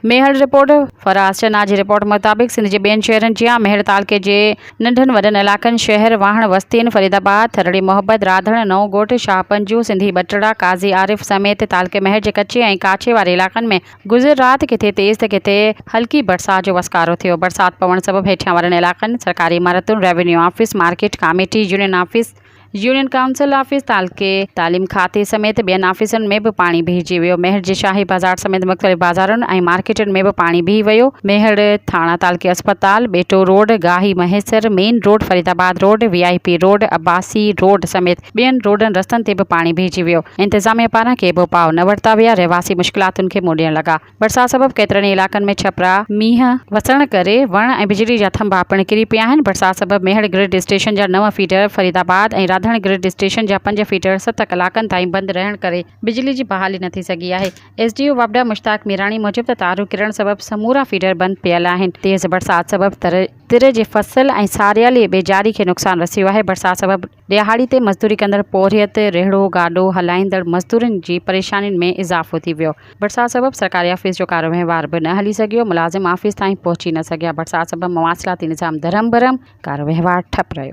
मेहर report Faraz चन्ना जी report मुताबिक़ सिंध जे ॿियनि शहरनि जियां मेहर तालुके जे नंढनि वॾनि इलाइक़नि शहर वाहण वस्तियुनि फरीदाबाद थरड़ी मोहब्बत राधण नओं ॻोठ शाहपंजू सिंधी बटड़ा काज़ी आरिफ समेत तालुके मेहर जे कच्चे ऐं काछे वारे इलाइक़नि में गुज़िर राति किथे तेज़ त किथे हल्की बरसात जो वसकारो थियो। बरसात पवण सबबि हेठियां वारनि इलाइक़नि सरकारी इमारतुनि revenue office market committee union office union council office तालुके तालीम खाते समेत ॿियनि ऑफिसनि में बि पाणी भीजी वियो। मेहर जे शाही बाज़ार समेत मुख़्तलिफ़ बाज़ारुनि ऐं मार्केटनि में बि पाणी बीह वियो। मेहर थाणा तालुके अस्पताल बेटो रोड गाही Mahesar main road Faridabad road VIP road Abbasi road समेत ॿियनि रोडनि रस्तनि ते बि पाणी भीजी वियो। इंतिज़ामिया पारां के बि उपाउ न वरिता विया। रहवासी मुश्किलातुनि खे मुंहुं ॾियण लॻा। बरसात सबबि केतिरनि इलाइक़नि में छपरा मींहं वसण करे वण ऐं बिजली जा थंभा पिणु किरी पिया आहिनि। बरसात सबबि मेहर ग्रिड स्टेशन जा 9 फीडर फरीदाबाद ऐं राधण ग्रिड स्टेशन जा 5 फीडर 7 कलाकनि ताईं बंदि रहण करे बिजली जी बहाली न थी सघी आहे। SDO वाबडा मुश्ताक मीराणी मूजिबि त तारूं किरण सबबि समूरा फीडर बंदि पियल आहिनि। तेज़ बरसात सबबि तिर जे फसल ऐं सारियाली बेजारी खे नुक़सानु रसियो आहे। बरसात सबबि ॾियाहाड़ी ते मज़दूरी कंदड़ पोरियत रेहड़ो गाॾो हलाईंदड़ मज़दूरनि जी परेशानियुनि में इज़ाफ़ो थी वियो। बरसात सबबि सरकारी ऑफिस जो कारो वहिंवार बि न हली सघियो। मुलाज़िम ऑफिस ताईं पहुची न सघिया। बरसात सबबि मवासिलाती निज़ाम धरम भरम कारो वहिंवार ठप रहियो।